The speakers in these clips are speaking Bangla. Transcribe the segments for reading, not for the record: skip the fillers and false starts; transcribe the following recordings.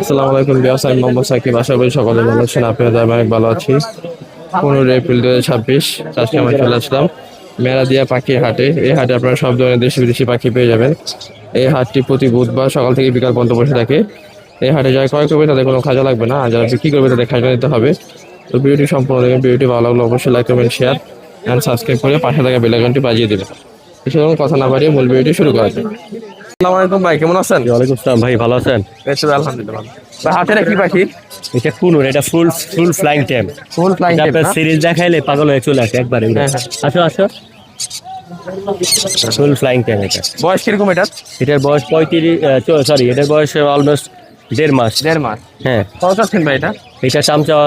আসসালামু আলাইকুম বিয়াস, আমি মোহাম্মদ সাকিব। আশা করি সকলে ভালো আছেন। আপনাদের আমি অনেক ভালো আছি। 15 এপ্রিল 2026 আজকে আমি চলে আসলাম মেরাদিয়া পাখির হাটে। এই হাটে আপনারা সব ধরনের দেশি বিদেশি পাখি পেয়ে যাবেন। এই হাটটি প্রতি বুধবার সকাল থেকে বিকাল পর্যন্ত বসে থাকে। এই হাটে যারা ক্রয় করবে তাদের কোনো খাজা লাগবে না, আর যারা বিক্রি করবে তাদের খাজা নিতে হবে। তো ভিডিওটি সম্পূর্ণ দেখবেন। ভিডিওটি ভালো লাগলে অবশ্যই like comment share and subscribe করে পাশে থাকা বেল আইকনটি বাজিয়ে দেবেন। এছাড়াও কথা না বাড়িয়ে মূল ভিডিওটি শুরু করা যাক। আসসালামু আলাইকুম ভাই, কেমন আছেন? ওয়ালাইকুম আসসালাম ভাই, ভালো আছেন? এই তো আলহামদুলিল্লাহ ভালো। ভাই হাতের কি পাখি? এটা কুনুর, এটা ফুল ফুল ফ্লাইং টাইম। ফুল ফ্লাইং টাইপ আপনার না? সিরিজ দেখাইলে পাগল হয়ে চলে আসে একবারে। হ্যাঁ, হ্যাঁ। আসো আসো, ফুল ফ্লাইং টাইম। এটা বয়স কিরকম এটার? এটার বয়স 35, এটার বয়স অলমোস্ট 1.5 মাস। 1.5 মাস। হ্যাঁ, কত আছেন ভাই এটা? এটা চাম চাওয়া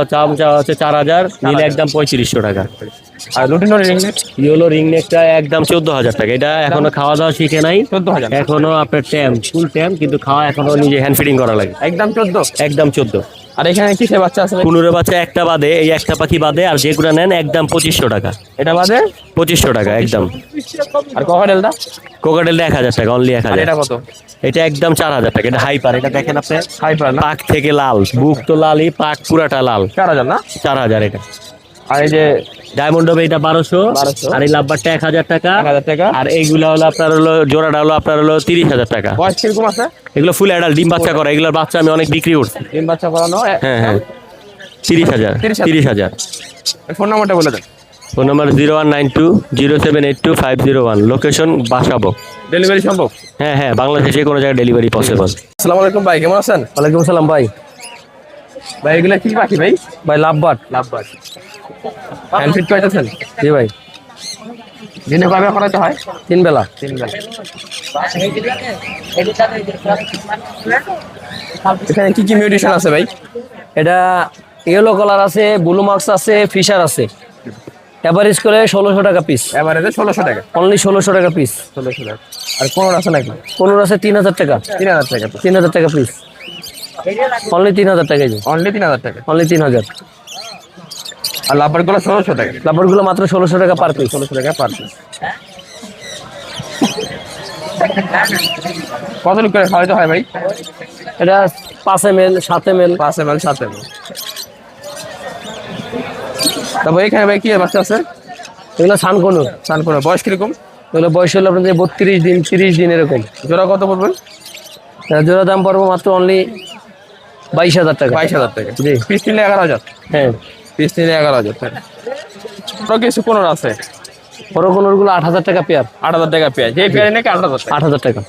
হচ্ছে 4,000, নিলে একদম 3500 টাকা। আর লুটিনো রিংনেট ইয়েলো রিং নেকটা একদম 14,000 টাকা। এটা এখনো খাওয়া দাওয়া শিখে নাই, 14,000 এখনো আপনার ট্যাম ফুল ট্যাম, কিন্তু খাওয়া এখনো নিজে হ্যান্ড ফিডিং করা লাগে। একদম 14। একদম 14। আর এখানে কি বাচ্চা আছে ভাই? 15 বাচ্চা একটা বাদে, এই একটা পাখি বাদে আর যেগুলো নেন একদম 2500 টাকা। এটা বাদে 2500 টাকা একদম। আর ককাটেলটা? কোকাটেলটা 1000 টাকা, অনলি আর 1000। এটা কত? এটা একদম 4000 টাকা। এটা হাইপার, এটা দেখেন আপনি, হাইপার না? পাক থেকে লাল, বুক তো লালই, পাক পুরাটা লাল। 4,000 না? 4000 এটা। আর এই যে ডায়মন্ড হবে এটা 1200, 1200 আর এই লাভবারটা 1000 টাকা। 1,000 টাকা। আর এইগুলা হলো আপনার হলো জোড়াটা হলো আপনার হলো 30,000 টাকা। বয়স কিরকম আছে? এগুলো ফুল অ্যাডাল্ট, ডিম বাচ্চা করে। এগুলোর বাচ্চা আমি অনেক বিক্রি করছি। ডিম বাচ্চা করানো। হ্যাঁ হ্যাঁ, 30,000। 30,000। ফোন নাম্বারটা বলে দেন। Phone number 019207825001। Location Basabo. Delivery সম্ভব? হ্যাঁ হ্যাঁ, বাংলাদেশে যে কোনো জায়গায় ডেলিভারি পসিবল। আসসালামু আলাইকুম ভাই, কেমন আছেন? ওয়ালাইকুম আসসালাম ভাই। ভাই এগুলা কি পাখি ভাই? ভাই লাভবার্ড। লাভবার্ড। হ্যান্ড ফিট পাইতেছেন? জি ভাই, দিনে কয়বার করাতে হয়? 3 বেলা। 3 বেলা। এখানে কি মিউটেশন আছে ভাই? এটা ইয়েলো কালার আছে, ব্লু মার্কস আছে, ফিশার আছে। এভারেজ করে 1600 টাকা পিস। এভারেজে 1600 টাকা। অনলি 1600 টাকা পিস। 1600 টাকা। আর কোন আছে নাকি? 15 আছে 3000 টাকা। 3,000 টাকা। 3000 টাকা পিস। অনলি 3000 টাকা। অনলি 3,000 টাকা। অনলি 3000। আর লাভবার গুলো 1600 টাকা। লাভবার্ড গুলো মাত্র 1600 টাকা পার পিস। 1600 টাকা পার পিস। কত লোক করে খাওয়াইতে হয় ভাই? এটা 5 ml 7 ml। 5 ml 7 ml। তারপর এখানে ভাই কি বাচ্চা আছে? এগুলো সানকোনো। সানকোনো। বয়স কিরকম? এগুলো বয়স হলো আপনাদের 32 দিন 30 দিন এরকম। জোড়া কত পড়বে? জোড়া দাম পড়বো মাত্র অনলি 22,000 টাকা। 22,000 টাকা। জি। পিস নিলে 11,000। হ্যাঁ, পিস নিলে 11,000 টাকা। আরো কিছু কোন আছে? বড় কোনোর গুলো 8,000 টাকা পেয়ার। 8,000 টাকা পেয়ার। যে পেয়ারে নাকি 8,000 টাকা। 8,000 টাকা।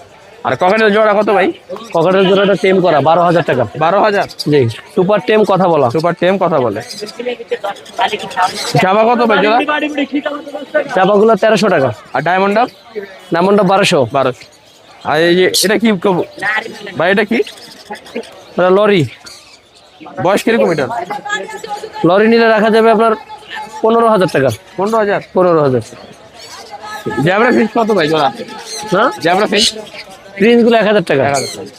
আর ককাটেল জোড়া কত ভাই? ককাটের জোড়াটা টেম করা 12,000 টাকা। 12,000। জি, সুপার টেম কথা বলা। সুপার টেম কথা বলে। জামা কত ভাই জোড়া? চাপাগুলো 1300 টাকা। আর ডায়মন্ড আপ? ডায়মন্ডটা 1200। 1200। আর এই যে এটা কি ভাই? এটা কি? এটা লরি। বয়স কিরকম এটা? লরি নিলে রাখা যাবে আপনার 15,000 টাকা। 15,000। 15,000। জ্যাবরা ফিস কত ভাই জোড়া? না, জ্যাবরা ফিস প্রিন্স গুলো 1000 টাকা। 1,000 টাকা।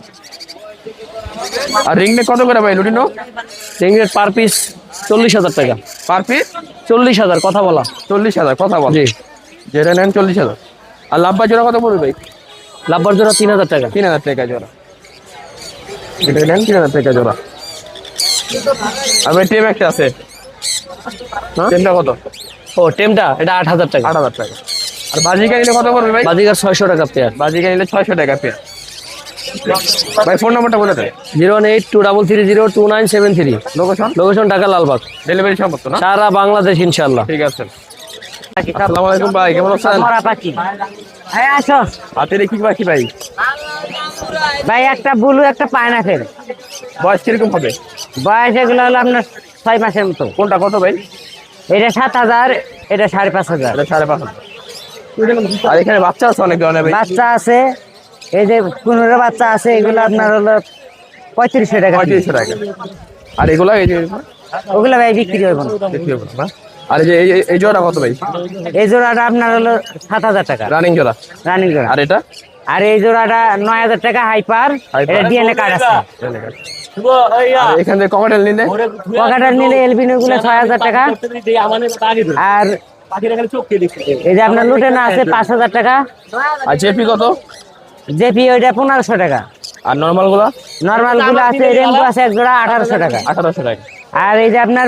আর রিংনেক কত করে ভাই লুটিনো? রিংরেট পার পিস 40,000 টাকা। পার পিস 40,000 কথা বলা। 40,000 কথা বল। জি। যেটা নেন 40,000। আর লাভবা জোড়া কত পড়বে ভাই? লাভবার জোড়া 3,000 টাকা। 3,000 টাকা জোড়া। যেটা নেন 3,000 টাকা জোড়া। আর ভাই টেম একটা আছে। টেমটা কত? ও টেমটা এটা 8,000 টাকা। 8,000 টাকা। আর বাজিকা নিলে কত পড়বে ভাই? বাজিকার 600 টাকা পেয়ার। বাজিকা নিলে 600 টাকা পেয়ার। ভাই ফোন নাম্বারটা বলে দেন। 01823022973। Location? Location Dhaka Lalbagh. Delivery সম্ভব তো না? সারা বাংলাদেশ ইনশাআল্লাহ। ঠিক আছে। আসসালামু আলাইকুম ভাই, কেমন আছেন? আসো হাতের কি পাখি ভাই? ভাই, একটা ব্লু একটা পাইনাপেল। বয়স কিরকম হবে? বয়স এগুলো হলো আপনার 6 মাসের মতো। কোনটা কত ভাই? এটা 7,000, এটা 5,500। এটা 5,500। আর এখানে বাচ্চা আছে অনেক ধরনের ভাই। বাচ্চা আছে, এই যে 15 বাচ্চা আছে, এগুলো আপনার হলো 3500 টাকা। 3500 টাকা। আর এগুলা এই যে ওগুলো ভাই বিক্রি হবে না। দেখি হবে না। আর এই যে এই জোড়া কত ভাই? এই জোড়াটা আপনার হলো 7,000 টাকা রানিং জোড়া। রানিং জোড়া। আর এটা? আর এই জোড়াটা 9,000 টাকা হাইপার। এটা ডিএনএ কার্ড আছে। আর এখানে ককাটেল নিলে? পকেটার নিলে এলবিনো গুলো 6,000 টাকা। আর এই যে আপনার লুটেনা আছে 5,000 টাকা। আর জেপি কত? জেপি ওইটা 1,500 টাকা। আর নর্মাল গুলা নর্মাল গুলো আছে, রেমবো আছে এক জোড়া 1800 টাকা। 1800 টাকা। আর এই যে আপনার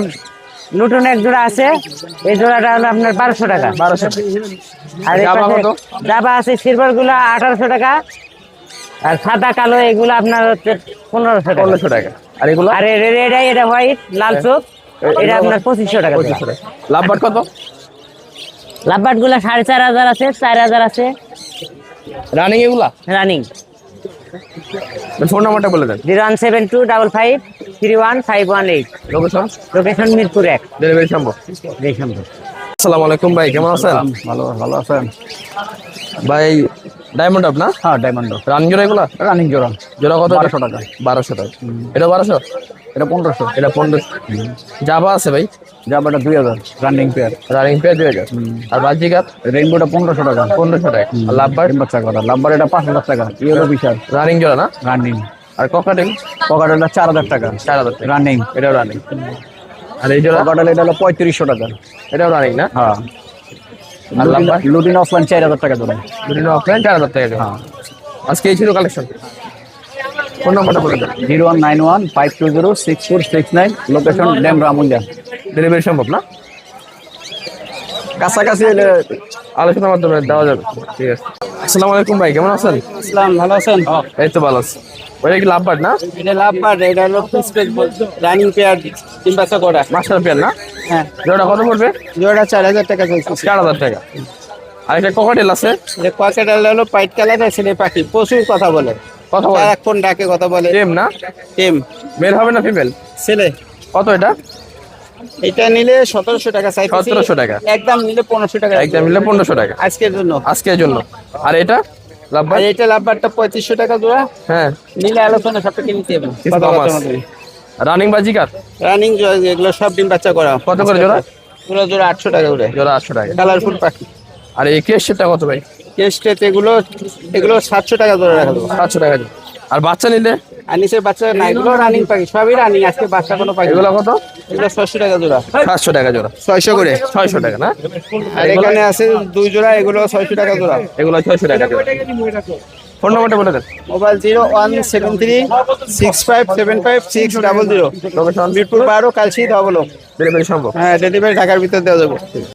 লুটন এক জোড়া আছে, এই জোড়াটা হলো আপনার 1200 টাকা। 1200 আর এই জাভা পাশে কত? জাভা আছে সিলভার গুলো 1800 টাকা। আর সাদা কালো এগুলো আপনার হচ্ছে 1500 টাকা। 1500 টাকা। আর এগুলো আর রেড আই এটা হোয়াইট লাল চোখ, এটা আপনার 2500 টাকা। 2500 টাকা। লাভবাট কত? লাভবাট গুলা 4500 আছে, 4000 আছে রানিং এগুলা? রানিং। ফোন নাম্বারটা বলে দেন। 01725531518। লোকেশন? লোকেশন মিরপুর 1, ডেলিভারি সম্ভব? রেশমপুর। আসসালামু আলাইকুম ভাই, কেমন আছেন? ভালো আছেন? ভাই ডায়মন্ড আপ না? হ্যাঁ, ডায়মন্ড রানিং জোড়া এগুলা? রানিং জোড়া জোড়া কত? 1200 টাকা। 1200 টাকা। এটা 1200? এটা 1500। এটা 1500। জাভা আছে ভাই? জাবাটা 2000 রানিং পেয়ার। রানিং পেয়ে 2000। আর বাজিকার? রেইনবোটা 1500 টাকা। 1500 টাকা। আর লাভবার? বাচ্চা করা লাম্বার এটা 5000 টাকা। ইয়েলো বিশাল রানিং জোড়া না? রানিং। আর ককাটেল? পকেটটা 4000 টাকা 4000 টাকা। রানিং। এটাও রানিং। আর এই জোড়া? পকেটটা এটা হলো 3500 টাকা। এটাও রানিং না? হ্যাঁ। আর লাম্বার? লুটিন অফলাইন 4000 টাকা ধরে। দুদিন অফলাইন 4000 টাকা জোড়া। হ্যাঁ। আজকে এই ছিল কালেকশন। ফোন নাম্বারটা বলে দেন। 019152064669। লোকেশন ড্যাম রামুলিয়া। ডেলিভারি সম্ভব না? কাছাকাছি হলে আলোচনার মাধ্যমে দেওয়া যাবে। ঠিক আছে। আসসালামু আলাইকুম ভাই, কেমন আছেন? ইসলাম ভালো আছেন? এই তো ভালো আছি। ওইটা কি লাভবার্ড না? এটা লাভবার, এটা হলো পিসপেক রানিং পেয়ার 3 বাচ্চা করা। মাস্টার পেয়ার না? হ্যাঁ, জোড়া কত পড়বে? জোড়া 4000 টাকা চলছে। 4000 টাকা। আর একটা ককাটেল আছে? এটা ককেটাল হলো পাইট কালার ছেলে পাখি, প্রচুর কথা বলে, কথা বলে? সারাক্ষণ ডাকে কথা বলে। টেম না? টেম মেল হবে না ফিমেল? ছেলে। কত এটা? এটা নিলে 1700 টাকা চাইতেছি। 1700 টাকা। একদম নিলে 1500 টাকা একদম মিলে 1500 টাকা আজকের জন্য। আজকের জন্য। আর এটা আর লাভবার্ড? এটা লাভবারটা 3500 টাকা জোড়া। হ্যাঁ, নিলে আলোচনা সাপেক্ষে নিতে হবে। কিছু কম আছে। রানিং বাজিকার রানিং এগুলো সব ডিম বাচ্চা করা। কত করে জোড়া? জোড়া জোড়া 800 টাকা করে। জোড়া 800 টাকা। কালারফুল পাখি। আর এই কেসটা কত ভাই? কেস্টেট এগুলো 700 টাকা জোড়া রাখা দেবো। 700 টাকা জোড়া। আর বাচ্চা নিলে? আর নিচে বাচ্চা না, এগুলো রানিং পাখি, সবই রানিং। আজকে বাচ্চা কোনো পাখি এগুলো কত? এগুলো 600 টাকা জোড়া। 700 টাকা জোড়া। 600 করে। 600 টাকা না? আর এখানে আছে 2 জোড়া, এগুলো 600 টাকা জোড়া। এগুলো 600 টাকা জোড়া। ফোন নাম্বারটা বলে দেন। মোবাইল 01736575600। লোকেশন? মিরপুর 12, কালসি ধবলো। ডেলিভারি সম্ভব? হ্যাঁ, ডেলিভারি ঢাকার ভিতর দেওয়া যাবে।